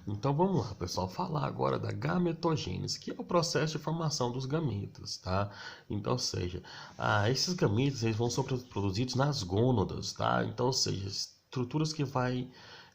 Então vamos lá, pessoal, falar agora da gametogênese, que é o processo de formação dos gametas, tá? Então, ou seja, esses gametas eles vão ser produzidos nas gônadas, tá? Então, ou seja, estruturas que vai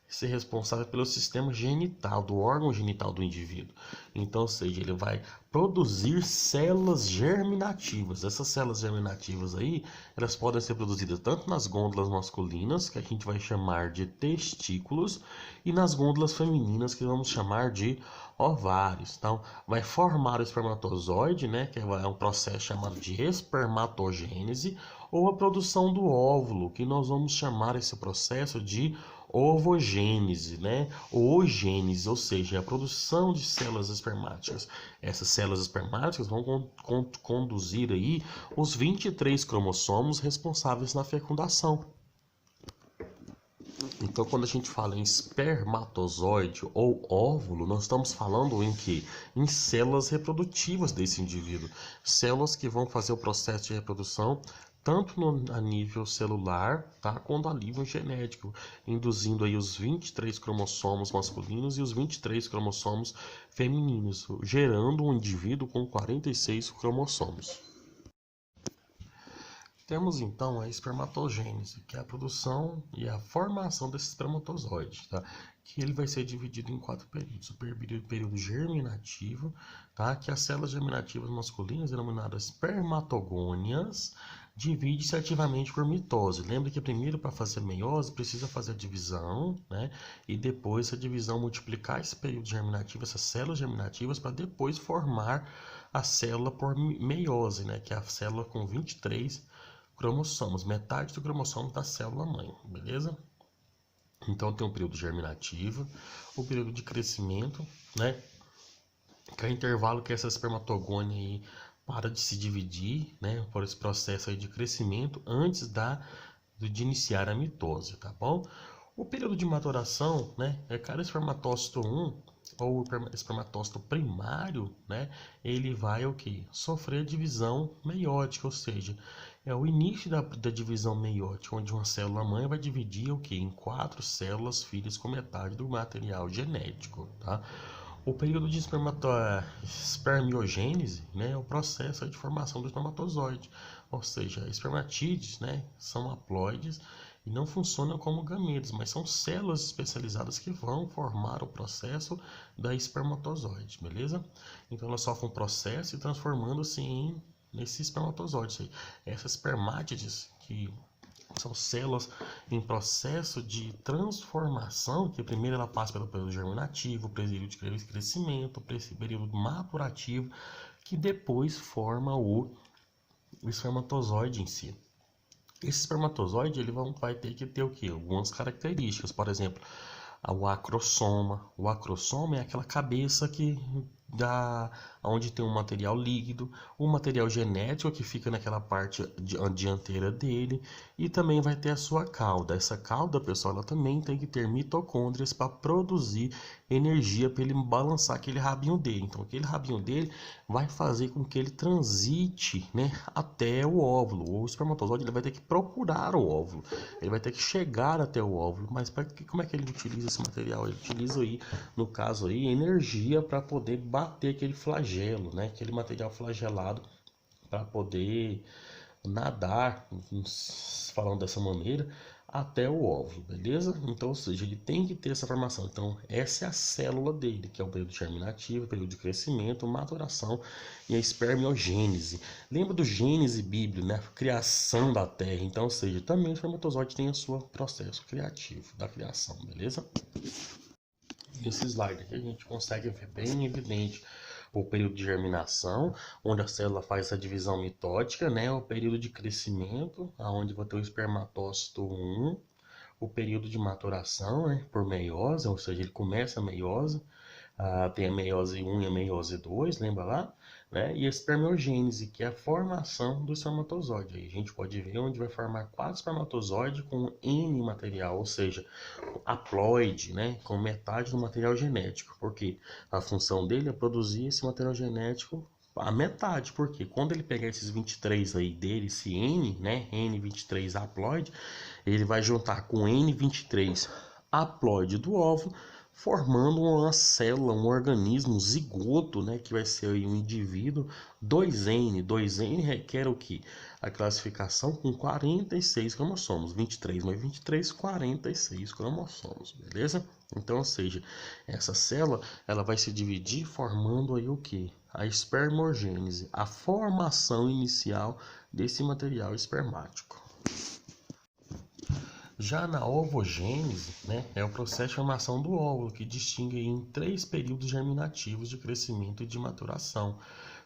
ser responsável pelo sistema genital, do órgão genital do indivíduo. Então, ou seja, ele vai produzir células germinativas. Essas células germinativas aí, elas podem ser produzidas tanto nas glândulas masculinas, que a gente vai chamar de testículos, e nas glândulas femininas, que vamos chamar de ovários. Então, vai formar o espermatozoide, né, que é um processo chamado de espermatogênese, ou a produção do óvulo, que nós vamos chamar esse processo de ovogênese, né? Ou ogênese, ou seja, a produção de células espermáticas. Essas células espermáticas vão conduzir aí os 23 cromossomos responsáveis na fecundação. Então, quando a gente fala em espermatozoide ou óvulo, nós estamos falando em que? Em células reprodutivas desse indivíduo. Células que vão fazer o processo de reprodução tanto a nível celular, tá, quanto a nível genético, induzindo aí os 23 cromossomos masculinos e os 23 cromossomos femininos, gerando um indivíduo com 46 cromossomos. Temos então a espermatogênese, que é a produção e a formação desse espermatozoide, tá? Que ele vai ser dividido em 4 períodos. O período germinativo, tá? Que as células germinativas masculinas, denominadas espermatogônias, divide-se ativamente por mitose. Lembra que primeiro, para fazer meiose, precisa fazer a divisão, né? E depois a divisão multiplicar esse período germinativo, essas células germinativas, para depois formar a célula por meiose, né? Que é a célula com 23 cromossomos, metade do cromossomo da célula mãe, beleza? Então tem o período germinativo, o período de crescimento, né? Que é o intervalo que essa espermatogônia aí para de se dividir, né? Por esse processo aí de crescimento antes de iniciar a mitose, tá bom? O período de maturação, né? É cada espermatócito 1 ou espermatócito primário, né? Ele vai o que? Sofrer divisão meiótica, ou seja, é o início da divisão meiótica, onde uma célula mãe vai dividir o que? Em 4 células filhas com metade do material genético, tá? O período de espermiogênese, né, é o processo de formação do espermatozoide, ou seja, espermatídeos, né, são haploides e não funcionam como gametas, mas são células especializadas que vão formar o processo da espermatozoide, beleza? Então elas sofrem um processo e transformando-se nesse espermatozoide. Essas espermátides que são células em processo de transformação, que primeiro ela passa pelo período germinativo, período de crescimento, período maturativo, que depois forma o espermatozoide em si. Esse espermatozoide ele vai ter que ter o quê? Algumas características, por exemplo, o acrossoma. O acrossoma é aquela cabeça que dá onde tem um material líquido, o material genético que fica naquela parte dianteira dele e também vai ter a sua cauda. Essa cauda, pessoal, ela também tem que ter mitocôndrias para produzir energia para ele balançar aquele rabinho dele. Então, aquele rabinho dele vai fazer com que ele transite, né, até o óvulo. O espermatozoide ele vai ter que procurar o óvulo, ele vai ter que chegar até o óvulo. Mas como é que ele utiliza esse material? Ele utiliza aí, no caso aí, energia para poder bater aquele flagelo, né, aquele material flagelado para poder nadar, falando dessa maneira, até o óvulo, beleza? Então, ou seja, ele tem que ter essa formação. Então, essa é a célula dele, que é o período germinativo, o período de crescimento, maturação e a espermiogênese. Lembra do Gênese bíblico, né? Criação da Terra. Então, ou seja, também o espermatozoide tem o seu processo criativo da criação, beleza? Nesse slide aqui a gente consegue ver bem evidente o período de germinação, onde a célula faz a divisão mitótica, né? O período de crescimento, onde vai ter o espermatócito 1, o período de maturação, né? Por meiose, ou seja, ele começa a meiose, tem a meiose 1 e a meiose 2, lembra lá? Né? E a espermiogênese, que é a formação do espermatozoide. Aí a gente pode ver onde vai formar 4 espermatozoides com N material, ou seja, haploide, né? Com metade do material genético, porque a função dele é produzir esse material genético a metade, porque quando ele pegar esses 23 aí dele, esse N, né, N23 haploide, ele vai juntar com N23 haploide do óvulo, formando uma célula, um organismo zigoto, né, que vai ser aí um indivíduo 2N. 2N requer o que? A classificação com 46 cromossomos. 23 mais 23, 46 cromossomos, beleza? Então, ou seja, essa célula ela vai se dividir formando aí o que? A espermogênese, a formação inicial desse material espermático. Já na ovogênese, né, é o processo de formação do óvulo, que distingue em 3 períodos germinativos de crescimento e de maturação.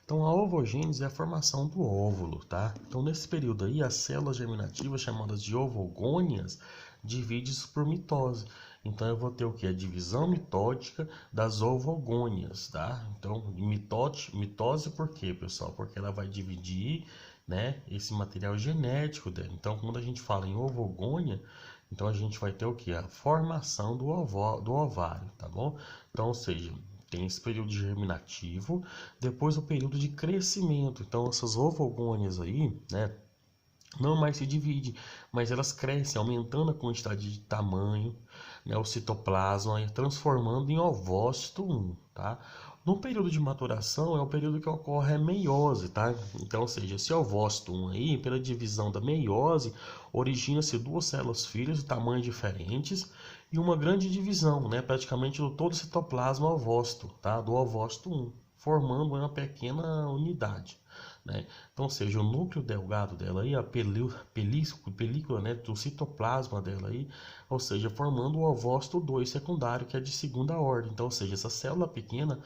Então, a ovogênese é a formação do óvulo, tá? Então, nesse período aí, as células germinativas, chamadas de ovogônias, dividem-se por mitose. Então, eu vou ter o que? A divisão mitótica das ovogônias, tá? Então, mitose por quê, pessoal? Porque ela vai dividir, né, esse material genético dela. Então, quando a gente fala em ovogônia, então a gente vai ter o que? A formação do ovário, tá bom? Então, ou seja, tem esse período germinativo, depois o período de crescimento. Então, essas ovogônias aí, né, não mais se dividem, mas elas crescem, aumentando a quantidade de tamanho, né, o citoplasma, transformando em ovócito 1, tá? No período de maturação é o período que ocorre a meiose, tá? Então, ou seja, esse ovócito 1 aí, pela divisão da meiose, origina-se 2 células filhas de tamanhos diferentes e uma grande divisão, né, praticamente do todo o citoplasma ovócito, tá? Do ovócito 1, formando uma pequena unidade, né? Então, ou seja, o núcleo delgado dela aí, a película, né, do citoplasma dela aí, ou seja, formando o ovócito 2 secundário, que é de segunda ordem. Então, ou seja, essa célula pequena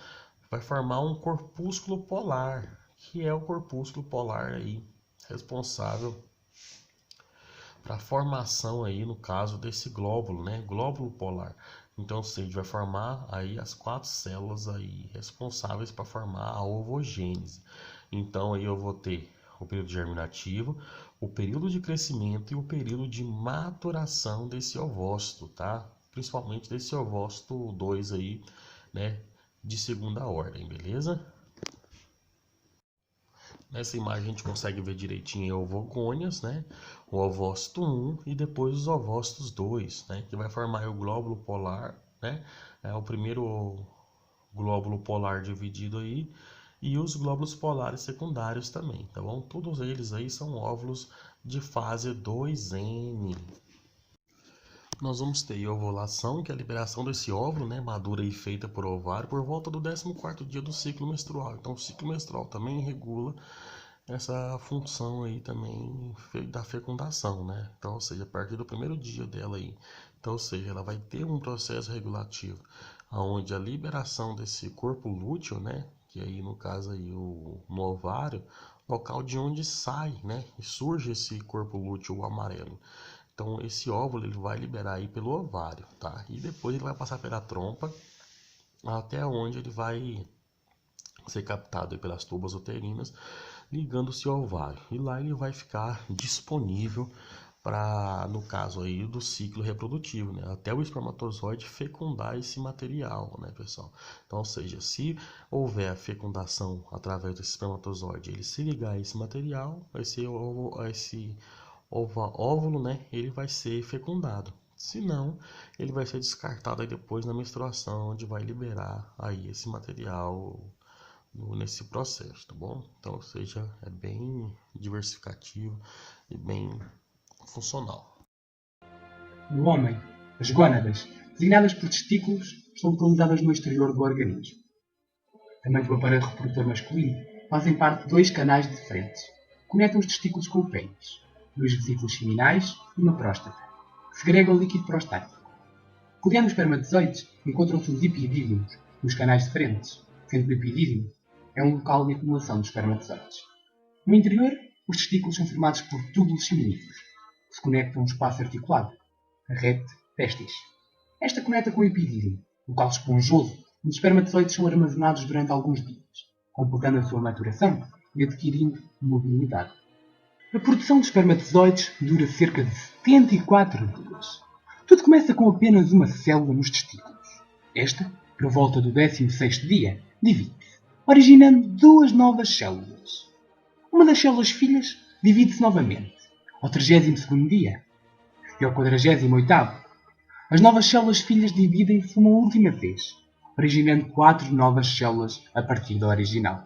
vai formar um corpúsculo polar, que é o corpúsculo polar aí responsável para a formação aí, no caso desse glóbulo, né, glóbulo polar. Então, ou seja, vai formar aí as 4 células aí responsáveis para formar a ovogênese. Então, aí eu vou ter o período germinativo, o período de crescimento e o período de maturação desse ovócito, tá? Principalmente desse ovócito 2 aí, né, de segunda ordem, beleza? Nessa imagem a gente consegue ver direitinho ovogônias, né? O ovócito 1 e depois os ovócitos 2, né? Que vai formar o glóbulo polar, né? É o primeiro glóbulo polar dividido aí e os glóbulos polares secundários também, tá bom? Todos eles aí são óvulos de fase 2N. Nós vamos ter a ovulação, que é a liberação desse óvulo, né, madura e feita por ovário, por volta do 14º dia do ciclo menstrual. Então, o ciclo menstrual também regula essa função aí também da fecundação, né? Então, ou seja, a partir do primeiro dia dela aí. Então, ou seja, ela vai ter um processo regulativo, onde a liberação desse corpo lúteo, né, que aí no caso aí no ovário, local de onde sai, né, e surge esse corpo lúteo amarelo. Então, esse óvulo ele vai liberar aí pelo ovário, tá? E depois ele vai passar pela trompa até onde ele vai ser captado aí pelas tubas uterinas, ligando-se ao ovário. E lá ele vai ficar disponível para, no caso aí do ciclo reprodutivo, né? Até o espermatozoide fecundar esse material, né, pessoal? Então, ou seja, se houver a fecundação através desse espermatozoide, ele se ligar a esse material, esse óvulo, né, ele vai ser fecundado. Se não, ele vai ser descartado aí depois na menstruação, onde vai liberar aí esse material nesse processo, tá bom? Então, ou seja, é bem diversificativo e bem funcional. No homem, as gônadas, designadas por testículos, estão localizadas no exterior do organismo. Também do aparelho reprodutor masculino, fazem parte de 2 canais diferentes, que conectam os testículos com o pênis, 2 vesículos seminais e uma próstata, que segrega o líquido prostático. Rodeando os espermatozoides, encontram-se os epidídimos, nos canais diferentes, sendo que o epidídimo é um local de acumulação dos espermatozoides. No interior, os testículos são formados por túbulos seminíferos, que se conectam a um espaço articulado, a rede testis. Esta conecta com o epidídimo, local esponjoso, onde os espermatozoides são armazenados durante alguns dias, completando a sua maturação e adquirindo mobilidade. A produção de espermatozoides dura cerca de 74 dias. Tudo começa com apenas uma célula nos testículos. Esta, por volta do 16º dia, divide-se, originando duas novas células. Uma das células filhas divide-se novamente, ao 32º dia, e ao 48º. As novas células filhas dividem-se uma última vez, originando 4 novas células a partir da original.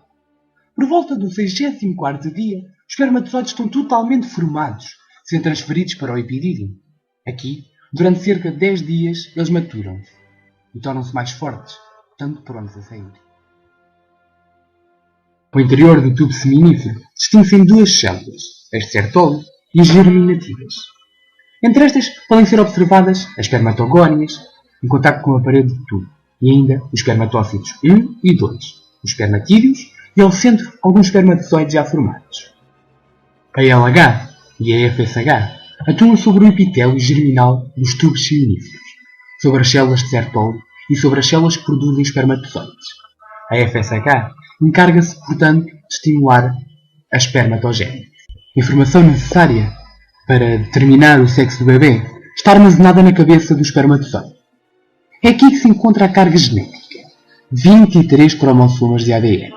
Por volta do 64º dia, os espermatozoides estão totalmente formados, sendo transferidos para o epidídimo. Aqui, durante cerca de 10 dias, eles maturam-se e tornam-se mais fortes, tanto prontos a sair. O interior do tubo seminífero distingue-se em duas células, as certole e as germinativas. Entre estas podem ser observadas as espermatogónias, em contacto com a parede do tubo, e ainda os espermatócitos 1 e 2, os espermatídeos e ao centro alguns espermatozoides já formados. A LH e a FSH atuam sobre o epitélio germinal dos tubos seminíferos, sobre as células de certole e sobre as células que produzem espermatozoides. A FSH encarga-se, portanto, de estimular a espermatogénese. A informação necessária para determinar o sexo do bebê está armazenada na cabeça do espermatozoide. É aqui que se encontra a carga genética, 23 cromossomas de ADN.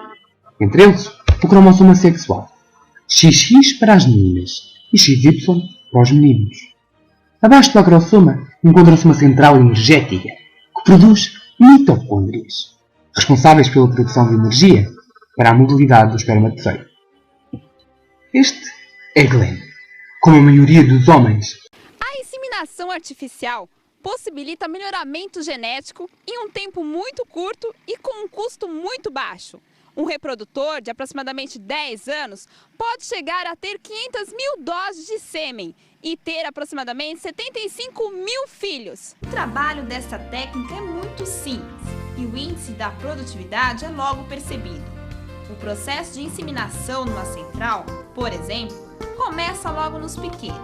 Entre eles, o cromossoma sexual, XX para as meninas e XY para os meninos. Abaixo do acrossoma encontra-se uma central energética que produz mitocôndrias, responsáveis pela produção de energia para a mobilidade do espermatozoide. Este é Glenn, como a maioria dos homens. A inseminação artificial possibilita melhoramento genético em um tempo muito curto e com um custo muito baixo. Um reprodutor de aproximadamente 10 anos pode chegar a ter 500 mil doses de sêmen e ter aproximadamente 75 mil filhos. O trabalho dessa técnica é muito simples e o índice da produtividade é logo percebido. O processo de inseminação numa central, por exemplo, começa logo nos piquetes.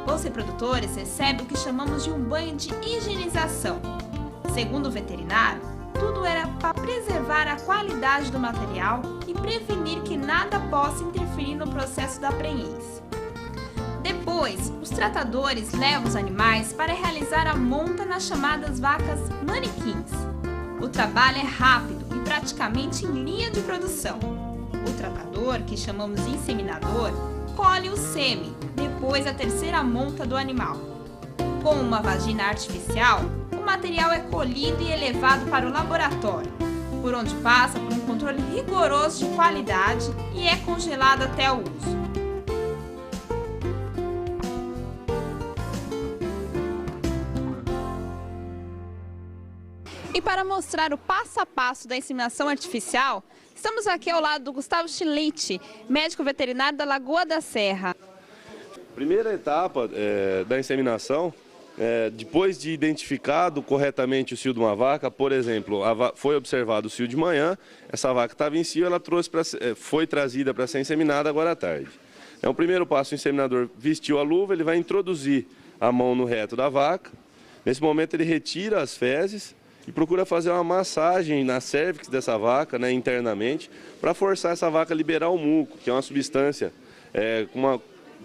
Os reprodutores recebem o que chamamos de um banho de higienização. Segundo o veterinário, tudo era para preservar a qualidade do material e prevenir que nada possa interferir no processo da prenhez. Depois, os tratadores levam os animais para realizar a monta nas chamadas vacas manequins. O trabalho é rápido e praticamente em linha de produção. O tratador, que chamamos de inseminador, colhe o sêmen, depois a terceira monta do animal. Com uma vagina artificial, o material é colhido e elevado para o laboratório, por onde passa por um controle rigoroso de qualidade e é congelado até o uso. E para mostrar o passo a passo da inseminação artificial, estamos aqui ao lado do Gustavo Schlitt, médico veterinário da Lagoa da Serra. Primeira etapa da inseminação, depois de identificado corretamente o cio de uma vaca, por exemplo, foi observado o cio de manhã, essa vaca estava em cio, ela foi trazida para ser inseminada agora à tarde. O primeiro passo, o inseminador vestiu a luva, ele vai introduzir a mão no reto da vaca. Nesse momento ele retira as fezes e procura fazer uma massagem na cérvix dessa vaca, internamente, para forçar essa vaca a liberar o muco, que é uma substância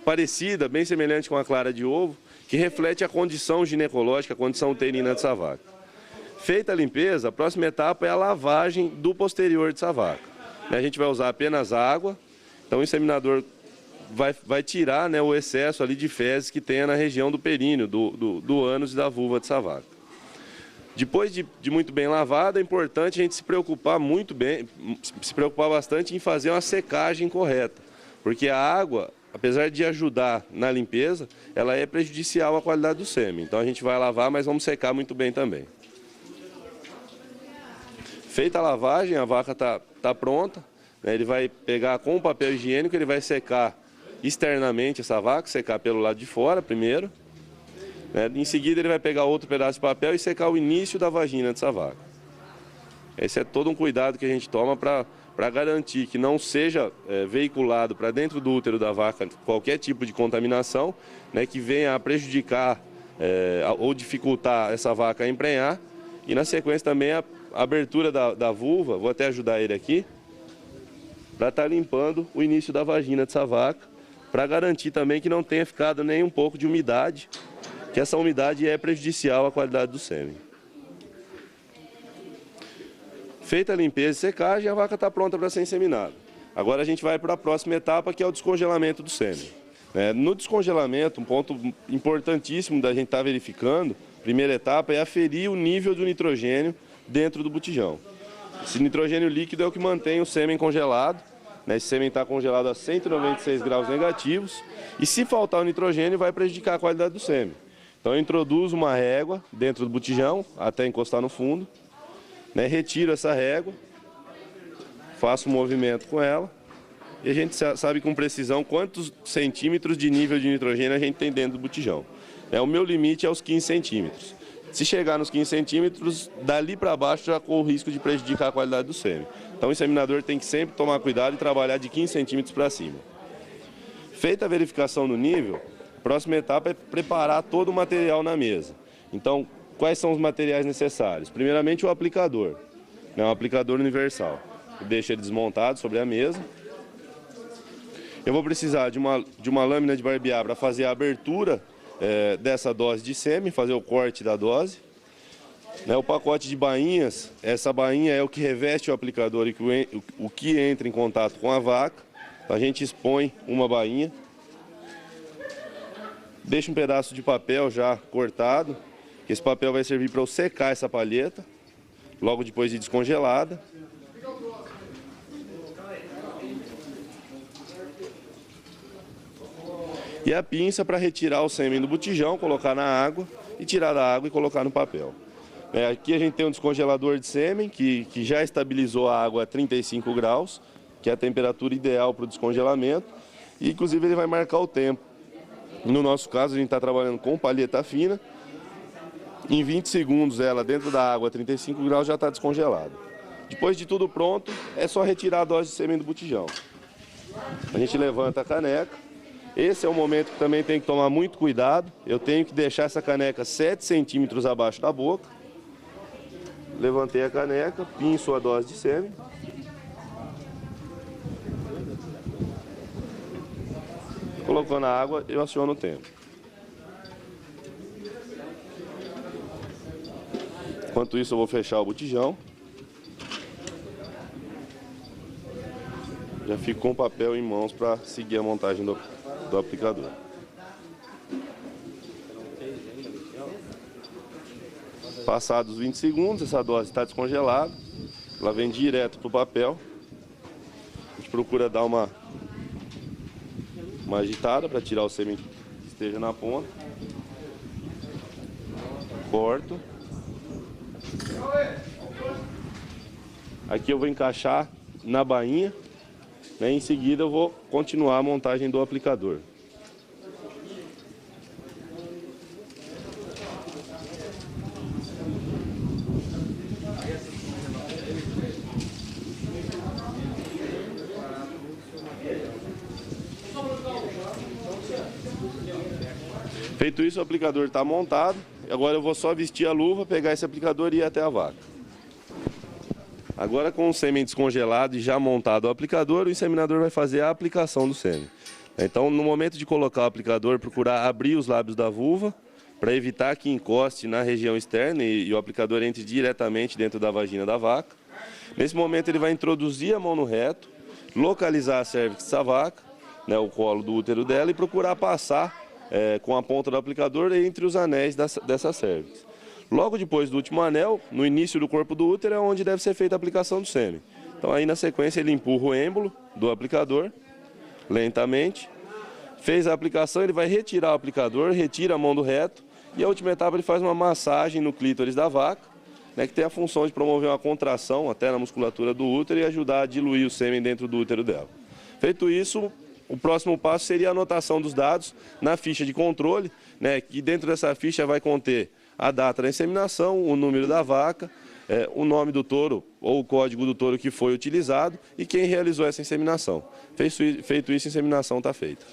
parecida, bem semelhante com a clara de ovo, que reflete a condição ginecológica, a condição uterina dessa vaca. Feita a limpeza, a próxima etapa é a lavagem do posterior dessa vaca. A gente vai usar apenas água, então o inseminador vai tirar o excesso ali de fezes que tenha na região do períneo, do ânus e da vulva dessa vaca. Depois de muito bem lavada, é importante a gente se preocupar bastante em fazer uma secagem correta, porque a água, apesar de ajudar na limpeza, ela é prejudicial à qualidade do sêmen. Então a gente vai lavar, mas vamos secar muito bem também. Feita a lavagem, a vaca tá pronta, ele vai pegar com o papel higiênico, ele vai secar externamente essa vaca, secar pelo lado de fora primeiro. Em seguida ele vai pegar outro pedaço de papel e secar o início da vagina dessa vaca. Esse é todo um cuidado que a gente toma para garantir que não seja veiculado para dentro do útero da vaca qualquer tipo de contaminação, que venha a prejudicar ou dificultar essa vaca a emprenhar. E na sequência também a abertura da vulva, vou até ajudar ele aqui, para estar limpando o início da vagina dessa vaca, para garantir também que não tenha ficado nem um pouco de umidade, que essa umidade é prejudicial à qualidade do sêmen. Feita a limpeza e secagem, a vaca está pronta para ser inseminada. Agora a gente vai para a próxima etapa, que é o descongelamento do sêmen. No descongelamento, um ponto importantíssimo da gente estar verificando, primeira etapa, é aferir o nível do nitrogênio dentro do botijão. Esse nitrogênio líquido é o que mantém o sêmen congelado. Esse sêmen está congelado a 196 graus negativos e, se faltar o nitrogênio, vai prejudicar a qualidade do sêmen. Então eu introduzo uma régua dentro do botijão até encostar no fundo, retiro essa régua, faço um movimento com ela e a gente sabe com precisão quantos centímetros de nível de nitrogênio a gente tem dentro do botijão. O meu limite é os 15 centímetros. Se chegar nos 15 centímetros, dali para baixo já corre o risco de prejudicar a qualidade do sêmen. Então o inseminador tem que sempre tomar cuidado e trabalhar de 15 centímetros para cima. Feita a verificação do nível, a próxima etapa é preparar todo o material na mesa. Então, quais são os materiais necessários? Primeiramente, o aplicador, um aplicador universal. Eu deixo ele desmontado sobre a mesa. Eu vou precisar de uma lâmina de barbear para fazer a abertura dessa dose de sêmen, fazer o corte da dose. O pacote de bainhas, essa bainha é o que reveste o aplicador e o que entra em contato com a vaca. A gente expõe uma bainha. Deixa um pedaço de papel já cortado. Esse papel vai servir para eu secar essa palheta, logo depois de descongelada. E a pinça para retirar o sêmen do botijão, colocar na água e tirar da água e colocar no papel. Aqui a gente tem um descongelador de sêmen que já estabilizou a água a 35 graus, que é a temperatura ideal para o descongelamento. E inclusive ele vai marcar o tempo. No nosso caso a gente está trabalhando com palheta fina. Em 20 segundos ela dentro da água a 35 graus já está descongelada. Depois de tudo pronto, é só retirar a dose de sêmen do botijão. A gente levanta a caneca. Esse é o momento que também tem que tomar muito cuidado. Eu tenho que deixar essa caneca 7 centímetros abaixo da boca. Levantei a caneca, pinço a dose de sêmen. Colocando a água, eu aciono o tempo. Enquanto isso, eu vou fechar o botijão. Já fico com o papel em mãos para seguir a montagem do aplicador. Passados 20 segundos, essa dose está descongelada. Ela vem direto para o papel. A gente procura dar uma agitada para tirar o sêmen que esteja na ponta. Corto. Aqui eu vou encaixar na bainha. Em seguida eu vou continuar a montagem do aplicador. Feito isso, o aplicador está montado. Agora eu vou só vestir a luva, pegar esse aplicador e ir até a vaca. Agora, com o sêmen descongelado e já montado o aplicador, o inseminador vai fazer a aplicação do sêmen. Então, no momento de colocar o aplicador, procurar abrir os lábios da vulva para evitar que encoste na região externa e o aplicador entre diretamente dentro da vagina da vaca. Nesse momento, ele vai introduzir a mão no reto, localizar a cérvix dessa vaca, o colo do útero dela, e procurar passar com a ponta do aplicador entre os anéis dessa cérvix. Logo depois do último anel, no início do corpo do útero, é onde deve ser feita a aplicação do sêmen. Então aí na sequência ele empurra o êmbolo do aplicador, lentamente. Fez a aplicação, ele vai retirar o aplicador, retira a mão do reto. E a última etapa ele faz uma massagem no clítoris da vaca, que tem a função de promover uma contração até na musculatura do útero e ajudar a diluir o sêmen dentro do útero dela. Feito isso, o próximo passo seria a anotação dos dados na ficha de controle, que dentro dessa ficha vai conter a data da inseminação, o número da vaca, o nome do touro ou o código do touro que foi utilizado e quem realizou essa inseminação. Feito isso, a inseminação está feita.